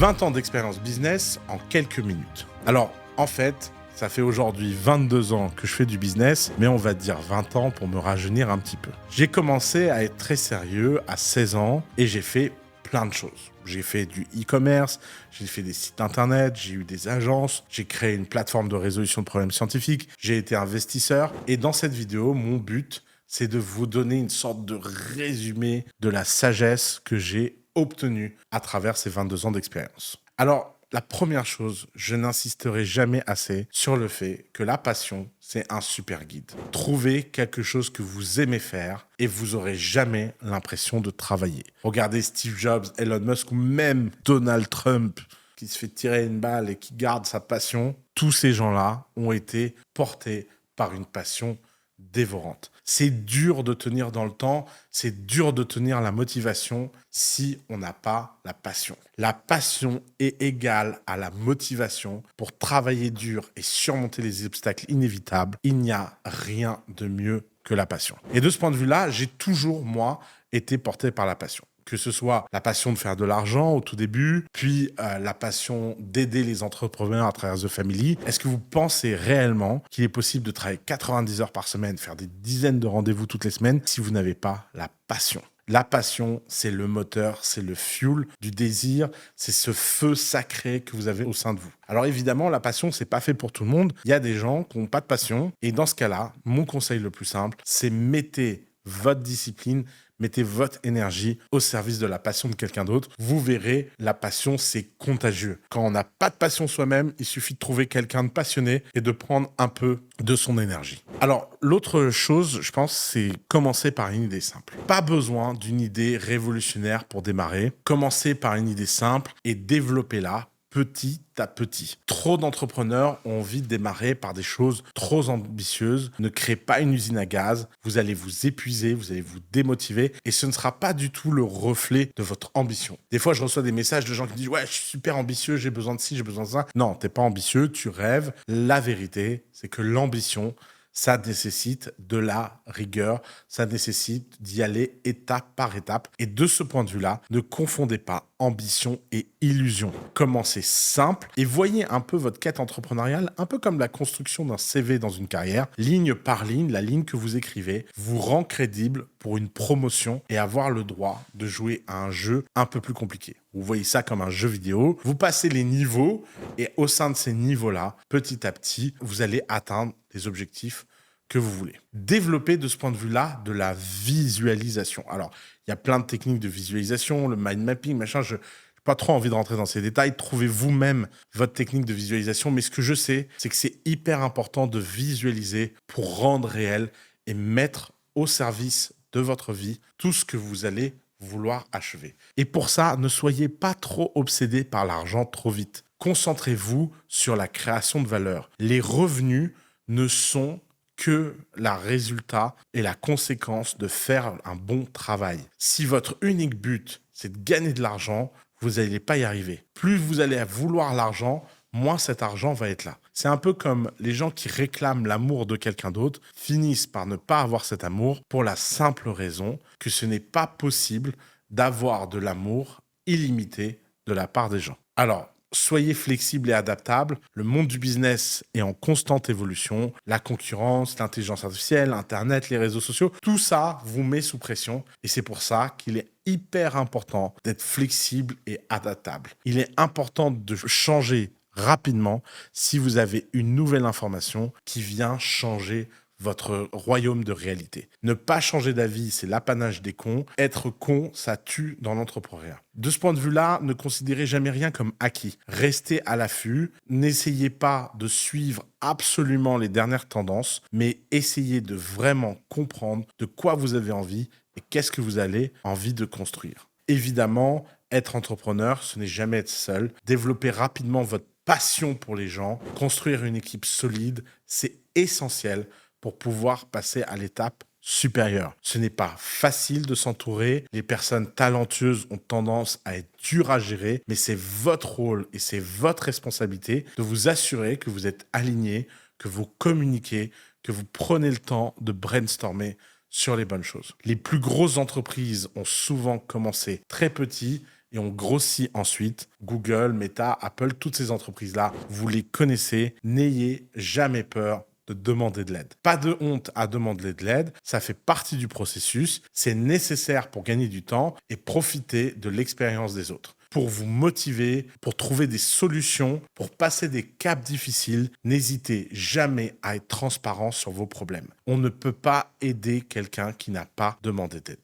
20 ans d'expérience business en quelques minutes. Alors, en fait, ça fait aujourd'hui 22 ans que je fais du business, mais on va dire 20 ans pour me rajeunir un petit peu. J'ai commencé à être très sérieux à 16 ans et j'ai fait plein de choses. J'ai fait du e-commerce, j'ai fait des sites internet, j'ai eu des agences, j'ai créé une plateforme de résolution de problèmes scientifiques, j'ai été investisseur. Et dans cette vidéo, mon but, c'est de vous donner une sorte de résumé de la sagesse que j'ai obtenue à travers ces 22 ans d'expérience. Alors, la première chose, je n'insisterai jamais assez sur le fait que la passion, c'est un super guide. Trouvez quelque chose que vous aimez faire et vous aurez jamais l'impression de travailler. Regardez Steve Jobs, Elon Musk ou même Donald Trump qui se fait tirer une balle et qui garde sa passion. Tous ces gens-là ont été portés par une passion dévorante. C'est dur de tenir dans le temps, c'est dur de tenir la motivation si on n'a pas la passion. La passion est égale à la motivation pour travailler dur et surmonter les obstacles inévitables. Il n'y a rien de mieux que la passion. Et de ce point de vue-là, j'ai toujours, moi, été porté par la passion. Que ce soit la passion de faire de l'argent au tout début, puis la passion d'aider les entrepreneurs à travers The Family. Est-ce que vous pensez réellement qu'il est possible de travailler 90 heures par semaine, faire des dizaines de rendez-vous toutes les semaines, si vous n'avez pas la passion ? La passion, c'est le moteur, c'est le fuel du désir, c'est ce feu sacré que vous avez au sein de vous. Alors évidemment, la passion, c'est pas fait pour tout le monde. Il y a des gens qui n'ont pas de passion. Et dans ce cas-là, mon conseil le plus simple, c'est mettez votre discipline, mettez votre énergie au service de la passion de quelqu'un d'autre. Vous verrez, la passion, c'est contagieux. Quand on n'a pas de passion soi-même, il suffit de trouver quelqu'un de passionné et de prendre un peu de son énergie. Alors, l'autre chose, je pense, c'est commencer par une idée simple. Pas besoin d'une idée révolutionnaire pour démarrer. Commencez par une idée simple et développez-la petit à petit. Trop d'entrepreneurs ont envie de démarrer par des choses trop ambitieuses. Ne créez pas une usine à gaz. Vous allez vous épuiser, vous allez vous démotiver et ce ne sera pas du tout le reflet de votre ambition. Des fois, je reçois des messages de gens qui disent « Ouais, je suis super ambitieux, j'ai besoin de ci, j'ai besoin de ça. » Non, t'es pas ambitieux, tu rêves. La vérité, c'est que l'ambition, ça nécessite de la rigueur, ça nécessite d'y aller étape par étape. Et de ce point de vue-là, ne confondez pas ambition et illusion. Commencez simple et voyez un peu votre quête entrepreneuriale, un peu comme la construction d'un CV dans une carrière. Ligne par ligne, la ligne que vous écrivez vous rend crédible pour une promotion et avoir le droit de jouer à un jeu un peu plus compliqué. Vous voyez ça comme un jeu vidéo. Vous passez les niveaux et au sein de ces niveaux-là, petit à petit, vous allez atteindre les objectifs que vous voulez. Développer de ce point de vue-là de la visualisation. Alors, il y a plein de techniques de visualisation, le mind mapping, machin, je n'ai pas trop envie de rentrer dans ces détails. Trouvez vous-même votre technique de visualisation. Mais ce que je sais, c'est que c'est hyper important de visualiser pour rendre réel et mettre au service de votre vie tout ce que vous allez vouloir achever. Et pour ça, ne soyez pas trop obsédé par l'argent trop vite. Concentrez-vous sur la création de valeur. Les revenus ne sont que la résultat et la conséquence de faire un bon travail. Si votre unique but, c'est de gagner de l'argent, vous n'allez pas y arriver. Plus vous allez vouloir l'argent, moins cet argent va être là. C'est un peu comme les gens qui réclament l'amour de quelqu'un d'autre finissent par ne pas avoir cet amour pour la simple raison que ce n'est pas possible d'avoir de l'amour illimité de la part des gens. Alors, soyez flexible et adaptable. Le monde du business est en constante évolution. La concurrence, l'intelligence artificielle, Internet, les réseaux sociaux, tout ça vous met sous pression. Et c'est pour ça qu'il est hyper important d'être flexible et adaptable. Il est important de changer rapidement si vous avez une nouvelle information qui vient changer votre royaume de réalité. Ne pas changer d'avis, c'est l'apanage des cons. Être con, ça tue dans l'entrepreneuriat. De ce point de vue-là, ne considérez jamais rien comme acquis. Restez à l'affût. N'essayez pas de suivre absolument les dernières tendances, mais essayez de vraiment comprendre de quoi vous avez envie et qu'est-ce que vous avez envie de construire. Évidemment, être entrepreneur, ce n'est jamais être seul. Développer rapidement votre passion pour les gens, construire une équipe solide, c'est essentiel pour pouvoir passer à l'étape supérieure. Ce n'est pas facile de s'entourer. Les personnes talentueuses ont tendance à être dures à gérer, mais c'est votre rôle et c'est votre responsabilité de vous assurer que vous êtes aligné, que vous communiquez, que vous prenez le temps de brainstormer sur les bonnes choses. Les plus grosses entreprises ont souvent commencé très petits, et on grossit ensuite. Google, Meta, Apple, toutes ces entreprises-là, vous les connaissez. N'ayez jamais peur de demander de l'aide. Pas de honte à demander de l'aide, ça fait partie du processus, c'est nécessaire pour gagner du temps et profiter de l'expérience des autres. Pour vous motiver, pour trouver des solutions, pour passer des caps difficiles, n'hésitez jamais à être transparent sur vos problèmes. On ne peut pas aider quelqu'un qui n'a pas demandé d'aide.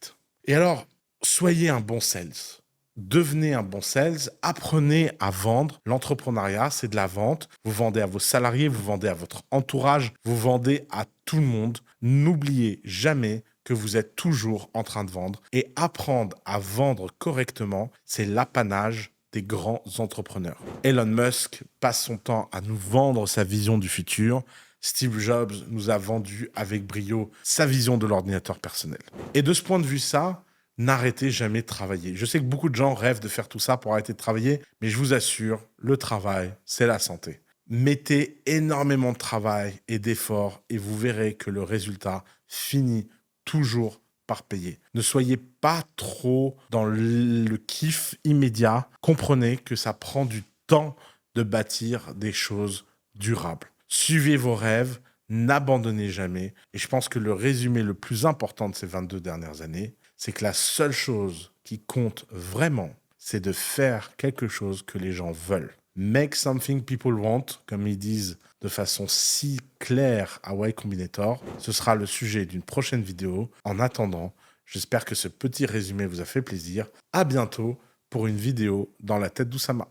Et alors, soyez un bon sales. Devenez un bon sales, apprenez à vendre. L'entrepreneuriat, c'est de la vente. Vous vendez à vos salariés, vous vendez à votre entourage, vous vendez à tout le monde. N'oubliez jamais que vous êtes toujours en train de vendre. Et apprendre à vendre correctement, c'est l'apanage des grands entrepreneurs. Elon Musk passe son temps à nous vendre sa vision du futur. Steve Jobs nous a vendu avec brio sa vision de l'ordinateur personnel. Et de ce point de vue, n'arrêtez jamais de travailler. Je sais que beaucoup de gens rêvent de faire tout ça pour arrêter de travailler, mais je vous assure, le travail, c'est la santé. Mettez énormément de travail et d'efforts et vous verrez que le résultat finit toujours par payer. Ne soyez pas trop dans le kiff immédiat. Comprenez que ça prend du temps de bâtir des choses durables. Suivez vos rêves, n'abandonnez jamais. Et je pense que le résumé le plus important de ces 22 dernières années, c'est que la seule chose qui compte vraiment, c'est de faire quelque chose que les gens veulent. Make something people want, comme ils disent de façon si claire à Y Combinator. Ce sera le sujet d'une prochaine vidéo. En attendant, j'espère que ce petit résumé vous a fait plaisir. À bientôt pour une vidéo dans la tête d'Oussama.